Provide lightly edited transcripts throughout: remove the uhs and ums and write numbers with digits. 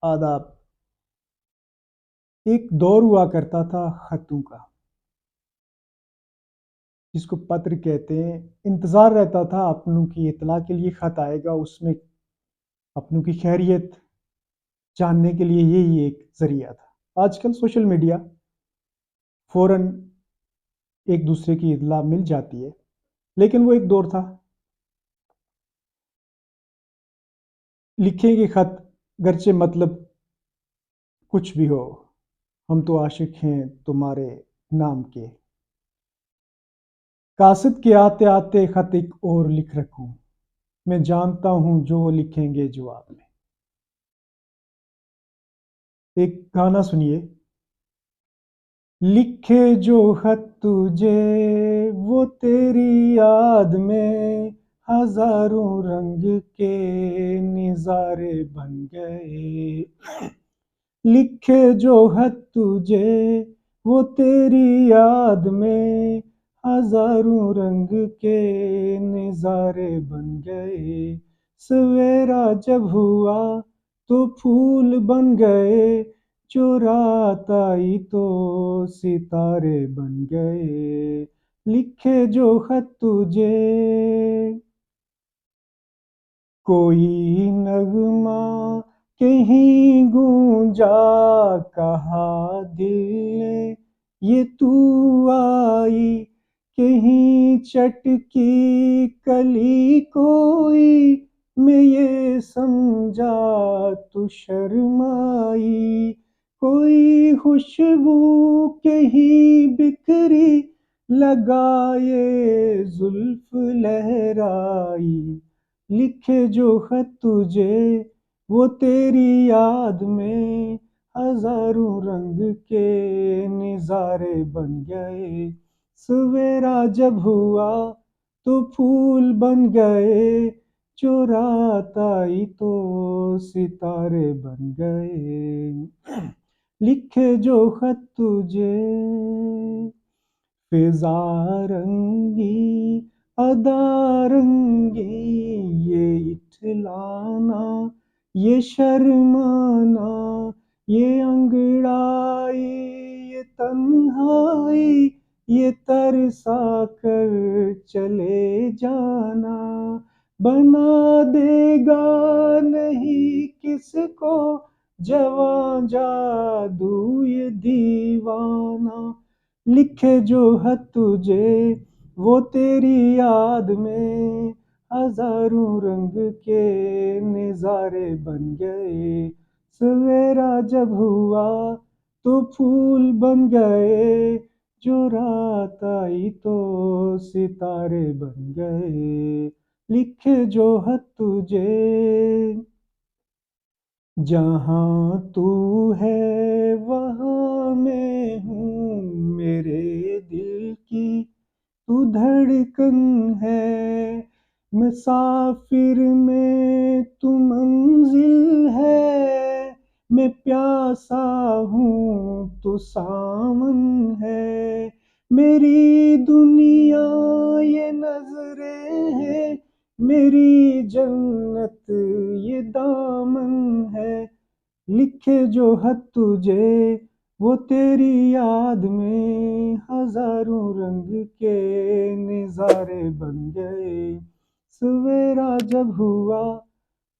आदाब। एक दौर हुआ करता था खतों का, जिसको पत्र कहते हैं। इंतज़ार रहता था अपनों की इत्तला के लिए, खत आएगा, उसमें अपनों की खैरियत जानने के लिए यही एक ज़रिया था। आजकल सोशल मीडिया फ़ौरन एक दूसरे की इत्तला मिल जाती है, लेकिन वो एक दौर था। लिखेंगे खत, गरचे मतलब कुछ भी हो, हम तो आशिक हैं तुम्हारे नाम के। कासिद के आते आते खत एक और लिख रखूं, मैं जानता हूं जो वो लिखेंगे जवाब में। एक गाना सुनिए। लिखे जो खत तुझे वो तेरी याद में हजारों रंग के निजारे बन गए। लिखे जो खत तुझे वो तेरी याद में हजारों रंग के नजारे बन गए। सवेरा जब हुआ तो फूल बन गए, जो रात आई तो सितारे बन गए। लिखे जो खत तुझे कोई नगमा कहीं गूंजा, कहा दिल ने ये तू आई। कहीं चटकी कली कोई, मैं ये समझा तू शर्माई। कोई खुशबू कहीं बिखरी, लगाए जुल्फ लहराई। लिखे जो खत तुझे वो तेरी याद में हजारों रंग के नजारे बन गए। सवेरा जब हुआ तो फूल बन गए, जो रात आई तो सितारे बन गए। लिखे जो खत तुझे फिजा रंगी अदा रंगी, ये इठलाना ये शर्माना, ये अंगड़ाई ये तन्हाई, ये तरसा कर चले जाना। बना देगा नहीं किसको जवां जादू ये दीवाना। लिखे जो खत तुझे वो तेरी याद में हजारों रंग के नजारे बन गए। सवेरा जब हुआ तो फूल बन गए, जो रात आई तो सितारे बन गए। लिखे जो खत तुझे जहाँ तू है वहाँ मैं हूँ, मेरे दिल की तू धड़कन है। मुसाफिर में तू मंजिल है, मैं प्यासा हूँ तू सामन है। मेरी दुनिया ये नजरें हैं, मेरी जन्नत ये दामन है। लिखे जो खत तुझे वो तेरी याद में हजारों रंग के नजारे बन गए। सवेरा जब हुआ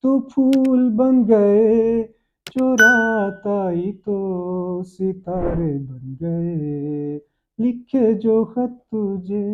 तो फूल बन गए, जो रात आई तो सितारे बन गए। लिखे जो खत तुझे।